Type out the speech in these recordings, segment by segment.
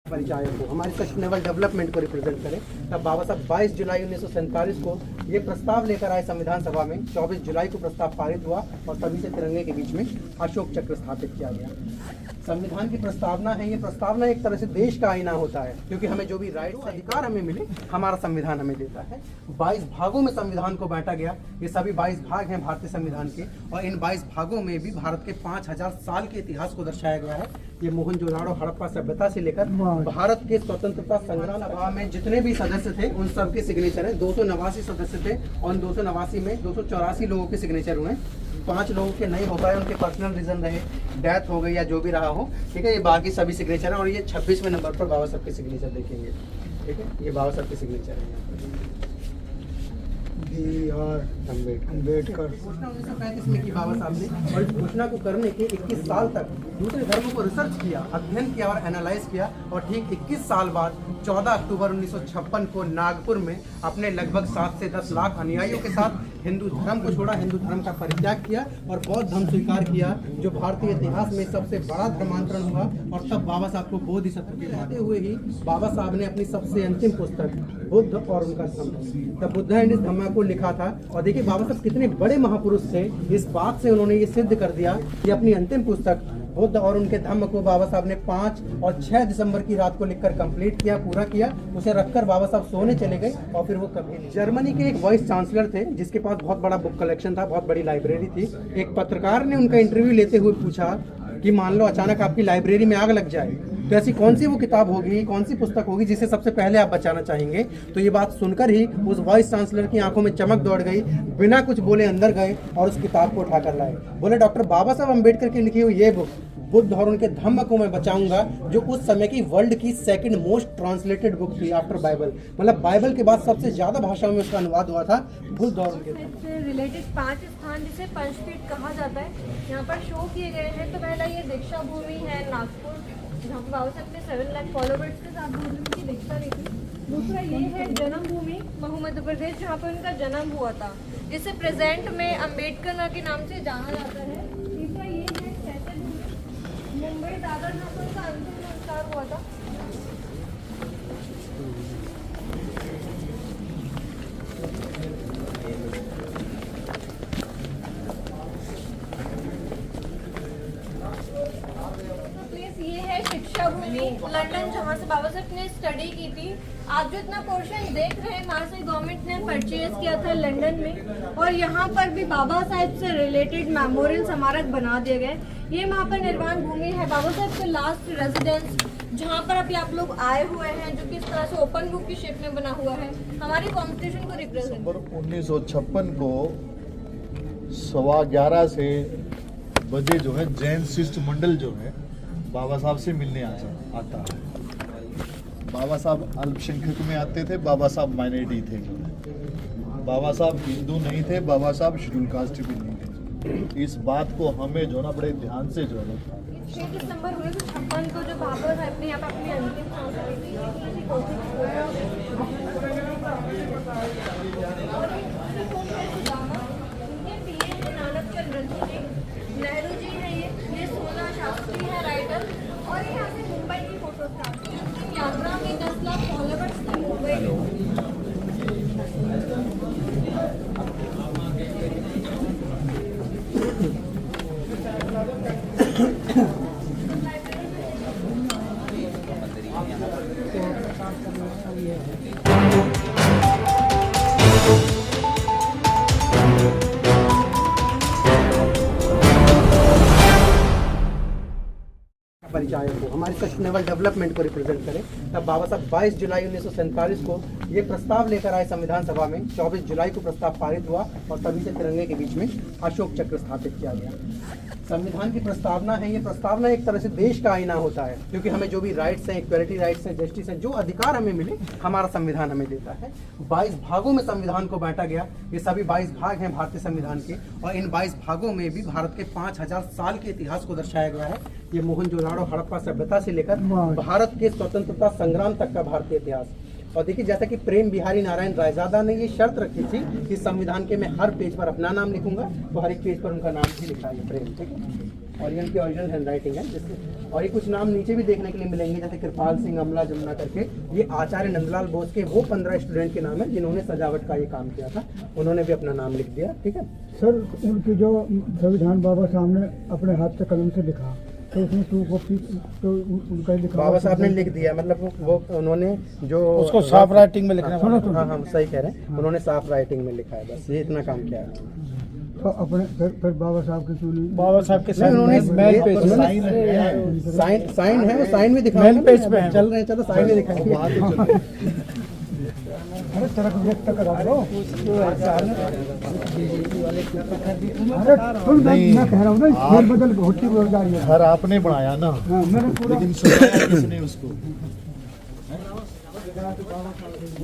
परिचायक को हमारी सस्टेनेबल डेवलपमेंट को रिप्रेजेंट करें, तब बाबा साहब 22 जुलाई 1947 को ये प्रस्ताव लेकर आए संविधान सभा में। 24 जुलाई को प्रस्ताव पारित हुआ और तभी से तिरंगे के बीच में अशोक चक्र स्थापित किया गया। संविधान की प्रस्तावना है, ये प्रस्तावना एक तरह से देश का आईना होता है, क्योंकि हमें जो भी राइट्स अधिकार हमें मिले हमारा संविधान हमें देता है। 22 भागों में संविधान को बांटा गया। ये सभी 22 भाग हैं भारतीय संविधान के, और इन 22 भागों में भी भारत के 5000 साल के इतिहास को दर्शाया गया है। ये मोहनजोदाड़ो हड़प्पा सभ्यता से लेकर भारत के स्वतंत्रता संग्राम सभा में जितने भी सदस्य थे उन सब के सिग्नेचर है। 289 सदस्य थे और 289 में 284 लोगों के सिग्नेचर हुए। 5 लोगों के नहीं हो पाए, उनके पर्सनल रीजन रहे, डेथ हो गई या जो भी रहा हो, ठीक है। ये बाकी सभी सिग्नेचर हैं और ये 26वें नंबर पर बाबा साहब के सिग्नेचर देखेंगे, ठीक है। ये बाबा साहब के सिग्नेचर है। अम्बेडकर घोषणा 1935 में की बाबा साहब ने, और इस घोषणा को करने के 21 साल तक दूसरे धर्मों को रिसर्च किया, अध्ययन किया और एनालाइज किया, और ठीक 21 साल बाद 14 अक्टूबर 1956 को नागपुर में अपने लगभग 7 से 10 लाख अनुयायियों के साथ हिंदू धर्म को छोड़ा, हिंदू धर्म का परित्याग किया और बौद्ध धर्म स्वीकार किया, जो भारतीय इतिहास में सबसे बड़ा धर्मांतरण हुआ। और तब बाबा साहब को बोधिसत्व के कहते हुए ही बाबा साहब ने अपनी सबसे अंतिम पुस्तक बुद्ध और उनका धम्म, द बुद्ध एंड हिज धम्मा को लिखा था। और देखिए बाबा साहब कितने बड़े महापुरुष थे, इस बात से उन्होंने ये सिद्ध कर दिया कि अपनी अंतिम पुस्तक बुद्ध और उनके धम्म को बाबा साहब ने 5 और 6 दिसंबर की रात को लिखकर कंप्लीट किया, पूरा किया। उसे रखकर बाबा साहब सोने चले गए और फिर वो कभी नहीं। जर्मनी के एक वाइस चांसलर थे जिसके पास बहुत बड़ा बुक कलेक्शन था, बहुत बड़ी लाइब्रेरी थी। एक पत्रकार ने उनका इंटरव्यू लेते हुए पूछा कि मान लो अचानक आपकी लाइब्रेरी में आग लग जाए, तो ऐसी कौन सी वो किताब होगी, कौन सी पुस्तक होगी जिसे सबसे पहले आप बचाना चाहेंगे। तो ये बात सुनकर ही उस वाइस चांसलर की आंखों में चमक दौड़ गई, बिना कुछ बोले अंदर गए और उस किताब को उठाकर लाए। बोले डॉक्टर बाबा साहब अम्बेडकर की लिखी हुई ये बुक बुद्ध और उनके धम्म को मैं बचाऊंगा, जो उस समय की वर्ल्ड की सेकंड मोस्ट ट्रांसलेटेड बुक थी आफ्टर बाइबल। मतलब बाइबल के बाद सबसे ज्यादा भाषाओं में उसका अनुवाद हुआ था, बुद्ध और उनके धम्म से रिलेटेड 5 स्थान जिसे पंचपीठ कहा जाता है यहाँ पर शो किए गए हैं। तो पहला ये दीक्षा भूमि है नागपुर, जहाँ पर बाबा साहब ने 7 लाख फॉलोवर्स के साथ बुद्ध की दीक्षा ली थी। दूसरा ये है जन्म भूमि महू मध्य प्रदेश, जहाँ पर उनका जन्म हुआ था, जिसे प्रेजेंट में अम्बेडकर के नाम से जाना जाता है। तीसरा ये है चैत्य भूमि मुंबई दादर, जहाँ पर उनका अंतिम संस्कार हुआ था। ये है शिक्षा भूमि लंदन, जहाँ से बाबा साहब ने स्टडी की थी। आप जो इतना पोर्शन देख रहे हैं वहाँ से गवर्नमेंट ने परचेज किया था लंदन में, और यहाँ पर भी बाबा साहब से रिलेटेड मेमोरियल स्मारक बना दिए गए। ये महापरिनिर्वाण भूमि है, बाबा साहब का लास्ट रेजिडेंस, जहाँ पर अभी आप लोग आए हुए हैं, जो कि इस तरह से ओपन बुक की शेप में बना हुआ है, हमारी कॉन्स्टिट्यूशन को रिप्रेजेंट। 1956 को 11:15 से बजे जो है जैन शिष्टमंडल जो है बाबा साहब से मिलने आता है। बाबा साहब अल्पसंख्यक में आते थे, बाबा साहब माइनॉरिटी थे, जो है बाबा साहब हिंदू नहीं थे, बाबा साहब शेड्यूल कास्ट भी नहीं थे। इस बात को हमें जो ना बड़े ध्यान से जो है 6 दिसंबर 1956 को जो बाबा साहब ने यहाँ पर अपनी अंतिम सांस ली थी, नेहरू जी है, ये 16 शास्त्री है राइटर, और ये यहाँ से मुंबई की फोटो था। यात्रा में 10 लाख फॉलोवर्स थे मुंबई में। परिचायक को हमारी सस्टेनेबल डेवलपमेंट को रिप्रेजेंट करें, तब बाबा साहब 22 जुलाई 1947 को ये प्रस्ताव लेकर आए संविधान सभा में। 24 जुलाई को प्रस्ताव पारित हुआ और तभी से तिरंगे के बीच में अशोक चक्र स्थापित किया गया। संविधान की प्रस्तावना है, ये प्रस्तावना एक तरह से देश का आईना होता है, क्योंकि हमें जो भी राइट्स हैं, इक्वलिटी राइट्स हैं, जस्टिस हैं, जो अधिकार हमें मिले हमारा संविधान हमें देता है। 22 भागों में संविधान को बांटा गया। ये सभी 22 भाग हैं भारतीय संविधान के, और इन 22 भागों में भी भारत के 5000 साल के इतिहास को दर्शाया गया है। ये मोहनजोदाड़ो हड़प्पा सभ्यता से लेकर भारत के स्वतंत्रता संग्राम तक का भारतीय इतिहास। और देखिए जैसा कि प्रेम बिहारी नारायण रायजादा ने ये शर्त रखी थी कि संविधान के मैं हर पेज पर अपना नाम लिखूंगा, तो हर एक पेज पर उनका नाम भी लिखा है प्रेम, ठीक है। और ये इनकी ओरिजिनल हैंड राइटिंग है जिससे, और ये कुछ नाम नीचे भी देखने के लिए मिलेंगे जैसे कृपाल सिंह, अमला जमुना करके। ये आचार्य नंदलाल बोस के वो 15 स्टूडेंट के नाम है जिन्होंने सजावट का ये काम किया था, उन्होंने भी अपना नाम लिख दिया। ठीक है सर, उनकी जो संविधान बाबा साहब ने अपने हाथ से कलम से लिखा, तो उसमें टू कॉपी तो उनका ही लिखा, बाबा साहब ने लिख दिया, मतलब वो उन्होंने जो उसको साफ राइटिंग में लिखना। सुनो हाँ हाँ सही कह रहे हैं, उन्होंने साफ राइटिंग में लिखा है, बस ये इतना काम किया है। तो अपने फिर बाबा साहब की क्यों नहीं? बाबा साहब के नहीं, उन्होंने मेन पेज पे साइन है, वो साइन भी दिखा मेन पेज पे है। चल रहे हैं, चलो साइन भी दिखाएंगे। अरे तरक व्यक्त करा दो। अरे सुन, मैं कह रहा हूँ ना, फेर बदल होती जा रही है। घर आपने बनाया ना, हाँ, मैंने पूरा लेकिन सुनाया किसने उसको?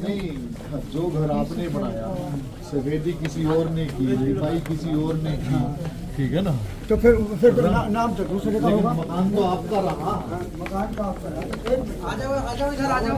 नहीं, जो घर आपने बनाया, सफेदी किसी और ने की, लिपाई किसी और ने की, ठीक है ना? तो फिर नाम तो दूसरे का लेकिन होगा। मकान तो आपका रहा। मकान का आपका है। आ जाओ इधर आ जाओ।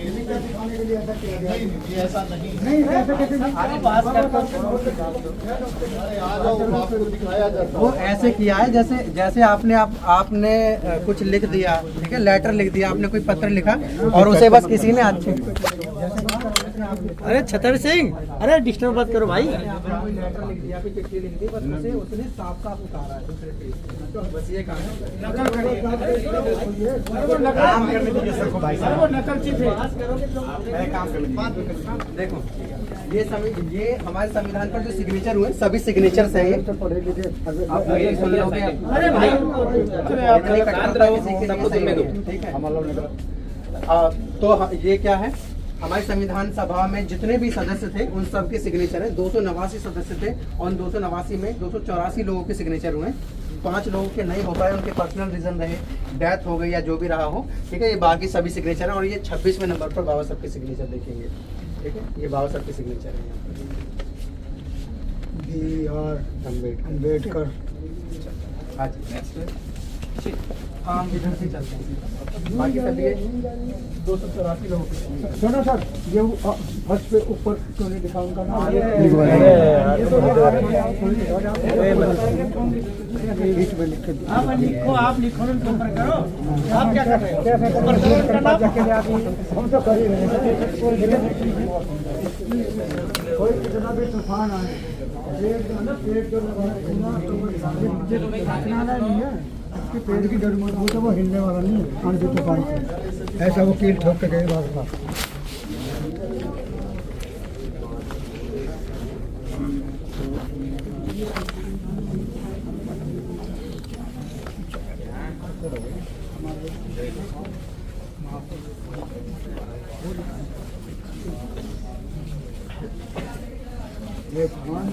दिखाने के लिए ऐसा किया गया। नहीं, ये ऐसा नहीं है। नहीं, ऐसे कैसे नहीं? अरे आ जाओ, आपको दिखाया जाता वो ऐसे किया है जैसे आपने कुछ लिख दिया, ठीक है, लेटर लिख दिया, आपने कोई पत्र लिखा और उसे बस किसी ने अच्छे, अरे छतर सिंह, अरे डिस्टर्ब मत करो भाई। लेटर लिख दिया, कोई चिट्ठी लिख दी, बस उसे उसने साफ साफ उतारा है दूसरे पेज पे। तो बस ये काम है। काम करने दीजिए सबको भाई साहब, वो नकल चीज है। काम करने देखो, ये हमारे संविधान पर जो सिग्नेचर हुए सभी सिग्नेचर्स हैं ये। आप ये सुन लोगे, अरे भाई इतनी कठोरता किसी की नहीं है, ठीक है। तो ये क्या है, हमारी संविधान सभा में जितने भी सदस्य थे उन सब के सिग्नेचर है। 289 सदस्य थे और 289 में 284 लोगों के सिग्नेचर हुए। 5 लोगों के नहीं हो पाए, उनके पर्सनल रीजन रहे, डेथ हो गई या जो भी रहा हो, ठीक है। ये बाकी सभी सिग्नेचर हैं और ये 26वें नंबर पर बाबा साहब के सिग्नेचर देखेंगे, ठीक है। ये बाबा साहब के सिग्नेचर है अम्बेडकर। हाँ जी, नेक्स्ट हम इधर से चलते हैं। बाकी सभी 284 लोगों के सुनो सर, ये फर्स्ट पे ऊपर क्यों नहीं लिखा उनका नाम? बीच में लिख के आप लिखो उनके ऊपर करो। आप क्या कर रहे हो? हम तो कर ही रहे हैं। कोई कितना भी तूफान आए, पेड़ जो नहीं है, उसके पेड़ की जड़ मजबूत है, वो हिलने वाला नहीं है आंधी तूफान से। ऐसा वो कील ठोक के गए बाबा साहब। ये भगवान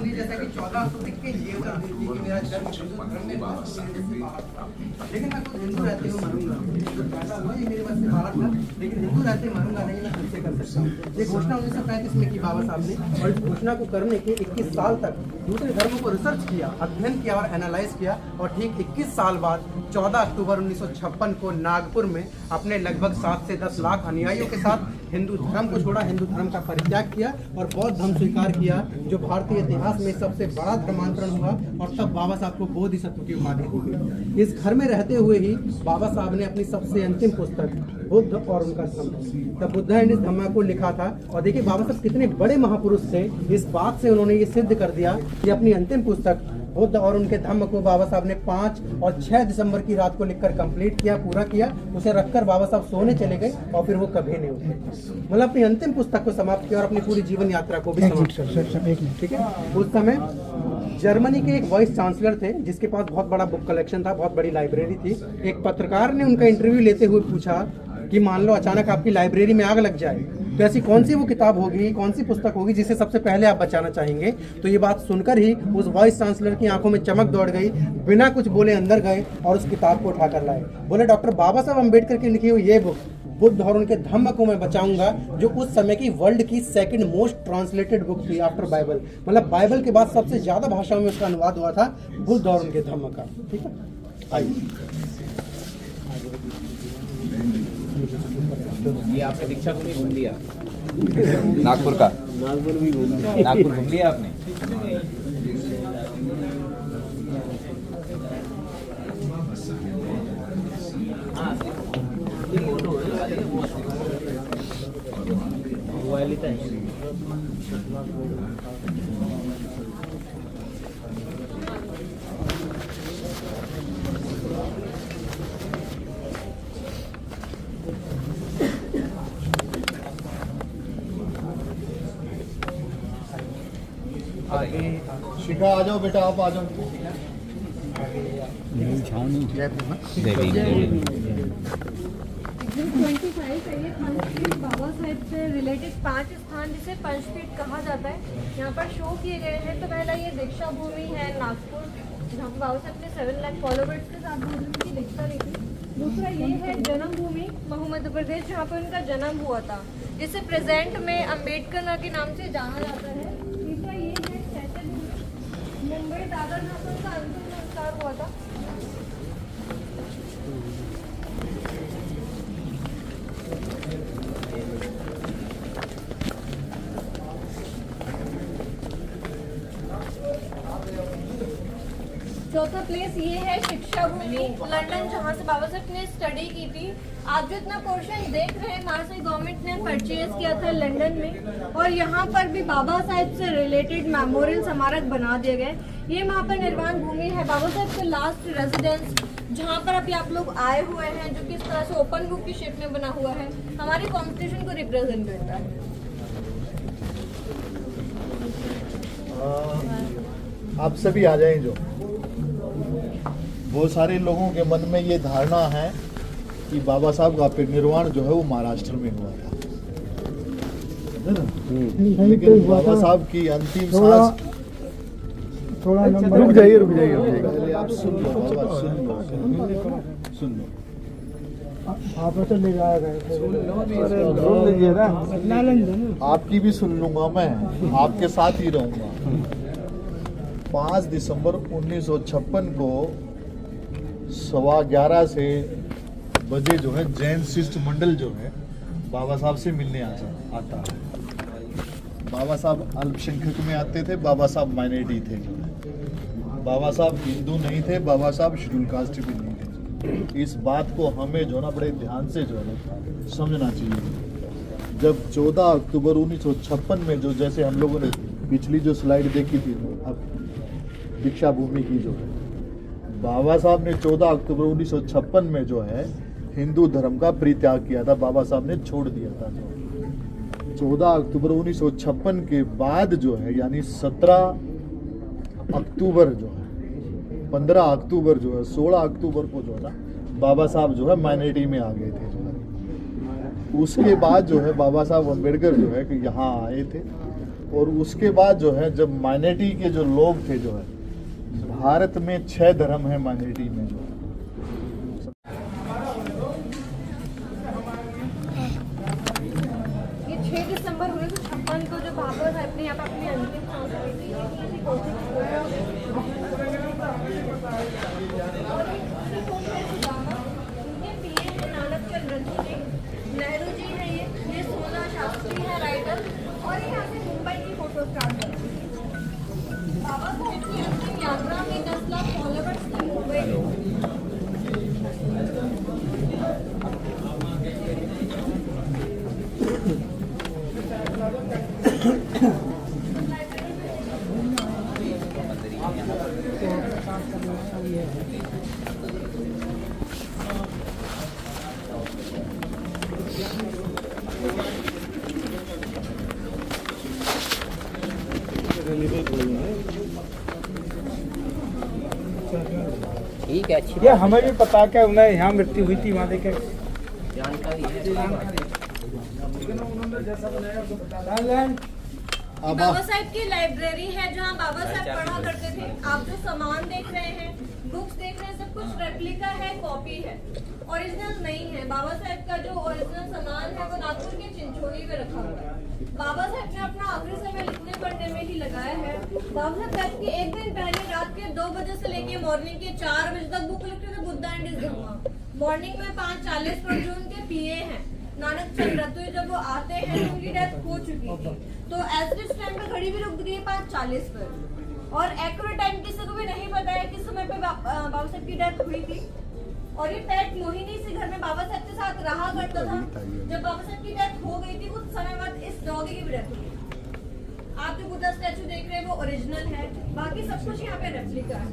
जैसा कि 14 अक्टूबर के ये उतर दी थी कि मेरा जन्म हिंदू धर्म में हुआ, लेकिन मैं खुद हिंदू रहते हुए मरूंगा। पैदा हुआ ये मेरे बस से बाहर था, लेकिन हिंदू रहते मरूंगा नहीं, मैं खुद से कर सकता हूँ। ये घोषणा 1935 में की बाबा साहब ने, और इस घोषणा को करने के 21 साल तक दूसरे धर्मों को रिसर्च किया, अध्ययन किया और एनालाइज किया, और ठीक 21 साल बाद 14 अक्टूबर 1956 को नागपुर में अपने लगभग 7 से 10 लाख अनुयायियों के साथ हिंदू धर्म को छोड़ा, हिंदू धर्म का परित्याग किया और बौद्ध धर्म स्वीकार किया, जो भारतीय इतिहास में सबसे बड़ा धर्मांतरण हुआ। और तब बाबा साहब को बोधिसत्व की उपाधि दी गई। इस घर में रहते हुए ही बाबा साहब ने अपनी सबसे अंतिम पुस्तक बुद्ध और उनका धम्म, द बुद्ध एंड हिज धम्मा को लिखा था। और देखिए बाबा साहब कितने बड़े महापुरुष थे, इस बात से उन्होंने ये सिद्ध कर दिया कि अपनी अंतिम पुस्तक बुद्ध और उनके धम्म को बाबा साहब ने 5 और 6 दिसंबर की रात को लिखकर कंप्लीट किया, पूरा किया। उसे रखकर बाबा साहब सोने चले गए और फिर वो कभी नहीं उठे, मतलब अपनी अंतिम पुस्तक को समाप्त किया और अपनी पूरी जीवन यात्रा को भी समाप्त किया, ठीक है। उस समय जर्मनी के एक वाइस चांसलर थे जिसके पास बहुत बड़ा बुक कलेक्शन था, बहुत बड़ी लाइब्रेरी थी। एक पत्रकार ने उनका इंटरव्यू लेते हुए पूछा कि मान लो अचानक आपकी लाइब्रेरी में आग लग जाए तो ऐसी कौन सी वो किताब होगी, कौन सी पुस्तक होगी जिसे सबसे पहले आप बचाना चाहेंगे। तो ये बात सुनकर ही उस वाइस चांसलर की आंखों में चमक दौड़ गई, बिना कुछ बोले अंदर गए और उस किताब को उठाकर लाए। बोले डॉक्टर बाबा साहब अम्बेडकर की लिखी हुई ये बुक बुद्ध और उनके धम्म को मैं बचाऊंगा, जो उस समय की वर्ल्ड की सेकंड मोस्ट ट्रांसलेटेड बुक थी आफ्टर बाइबल। मतलब बाइबल के बाद सबसे ज्यादा भाषाओं में उसका अनुवाद हुआ था बुद्ध और उनके धम्म का, ठीक है। आइए ये आपने दीक्षा भूमि घूम लिया नागपुर का? नागपुर घूम लिया आपने? शिखा आ जाओ बेटा, आप आ जाओ। एग्जिट 25 है ये पंचपीठ बाबा साहेब से रिलेटेड 5 स्थान जिसे पंचपीठ कहा जाता है यहाँ पर शो किए गए हैं। तो पहला ये दीक्षा भूमि है नागपुर, जहाँ पर बाबा साहब ने 7 लाख फॉलोवर्स के साथ भूमि की दीक्षा ली थी। दूसरा ये है जन्म भूमि महू मध्य प्रदेश, जहाँ पर उनका जन्म हुआ था, जिसे प्रेजेंट में अम्बेडकर नगर के नाम से जाना जाता है। तीसरा ये है चैतन्य भूमि मुंबई दादर, जहाँ पर उनका अंतिम संस्कार हुआ था। चौथा प्लेस ये है शिक्षा भूमि लंदन, जहाँ से बाबा साहब ने स्टडी की थी। आप जो इतना पोर्शन देख रहे हैं महाराष्ट्र गवर्नमेंट ने परचेज किया था लंदन में, और यहाँ पर भी बाबा साहब से रिलेटेड मेमोरियल स्मारक बना दिए गए। ये महापरिनिर्वाण भूमि है, बाबा साहब का लास्ट रेजिडेंस, जहाँ पर अभी आप लोग आए हुए हैं, जो कि इस तरह से ओपन बुक की शेप में बना हुआ है, हमारी कॉन्स्टिट्यूशन को रिप्रेजेंट करता है। आप सभी आ जाएं। जो बहुत सारे लोगों के मन में ये धारणा है कि बाबा साहब का परिनिर्वाण जो है वो महाराष्ट्र में हुआ था, है ना? लेकिन बाबा साहब की अंतिम सांस, थोड़ा नंबर रुक जाइए पहले आप सुन लो बाबा, सुन लो आप तो ले जाया गए आपकी भी सुन लूंगा, मैं आपके साथ ही रहूंगा। 5 दिसंबर 1956 को 11:15 से बजे जो है जैन शिष्टमंडल जो है बाबा साहब से मिलने आता है। बाबा साहब अल्पसंख्यक में आते थे, बाबा साहब माइनॉरिटी थे जो है। बाबा साहब हिंदू नहीं थे, बाबा साहब शेड्यूल कास्ट भी नहीं थे। इस बात को हमें जो ना बड़े ध्यान से जो है समझना चाहिए। जब 14 अक्टूबर 1956 में जो, जैसे हम लोगों ने पिछली जो स्लाइड देखी थी अब दीक्षा भूमि की, जो है बाबा साहब ने 14 अक्टूबर 1956 में जो है हिंदू धर्म का परित्याग किया था, बाबा साहब ने छोड़ दिया था। जो 14 अक्टूबर 1956 के बाद जो है यानी 17 अक्टूबर जो है, 15 अक्टूबर जो है, 16 अक्टूबर को जो है ना बाबा साहब जो है माइनॉरिटी में आ गए थे। जो है उसके बाद जो है बाबा साहब अम्बेडकर जो है कि यहाँ आए थे, और उसके बाद जो है जब माइनॉरिटी के जो लोग थे, जो है भारत में 6 धर्म है माइनॉरिटी में, जो है ये 6 दिसंबर 1956 को जो बाबा साहब ने यहाँ पर अपनी अंतिम सांस ली थी, ये कोशिश नानक चंद रंजू जी, नेहरू जी है, ये सोना शास्त्री है राइटर, और यहाँ से मुंबई की फोटो स्टार्ट करती है। बाबा साहब की अंतिम यात्रा में 10 लाख फॉलोवर्स थे मुंबई में। ठीक है, अच्छी ये हमें भी पता क्या उन्हें यहाँ मृत्यु हुई थी, वहाँ देखे जानकारी है। बाबा साहब की लाइब्रेरी है, जहाँ बाबा साहब पढ़ा करते थे। आप जो सामान देख रहे हैं, बुक्स देख रहे हैं, सब कुछ रेप्लिका है, कॉपी है, ओरिजिनल नहीं है। बाबा साहब का जो ओरिजिनल सामान है वो नागपुर के चिंचोली में रखा हुआ है। बाबा साहब ने अपना आखिरी समय लिखने पढ़ने में ही लगाया है। बाबा साहब के एक दिन पहले रात के 2 बजे से लेके मॉर्निंग के 4 बजे तक बुक लिखते थे, Buddha and his Dhamma. Morning में 5:40 पर जो उनके पीए हैं नानक चंद रतुई, जब वो आते हैं तो उनकी डेथ हो चुकी थी। तो एज टाइम पे घड़ी भी रुक गई है 5:40 पर, और एक्यूरेट टाइम किसी को भी नहीं पता है किस समय पे बाबा साहब की डेथ हुई थी। और ये पेट मोहिनी इसी घर में बाबा साहब के साथ रहा करता था। जब बाबा साहब की डेथ हो गई थी कुछ समय बाद इस डॉगी की भी डेथ हुई। आप जो बुद्धा स्टैचू देख रहे हैं वो ओरिजिनल है, बाकी सब कुछ यहाँ पे रेप्लिका है।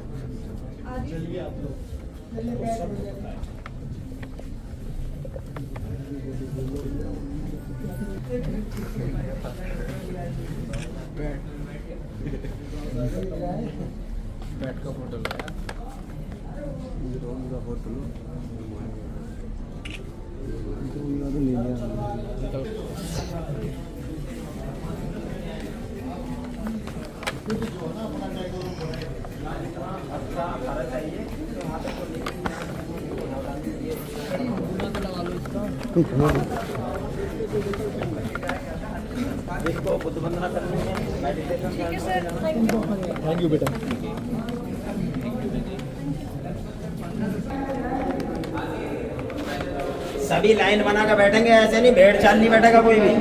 बैट का फोटो लगाया ठीक है sir, thank you. Thank you बेटा। सभी लाइन बना कर बैठेंगे, ऐसे नहीं भेड़ चाल नहीं बैठेगा कोई भी।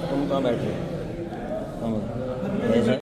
तुम कहाँ बैठे?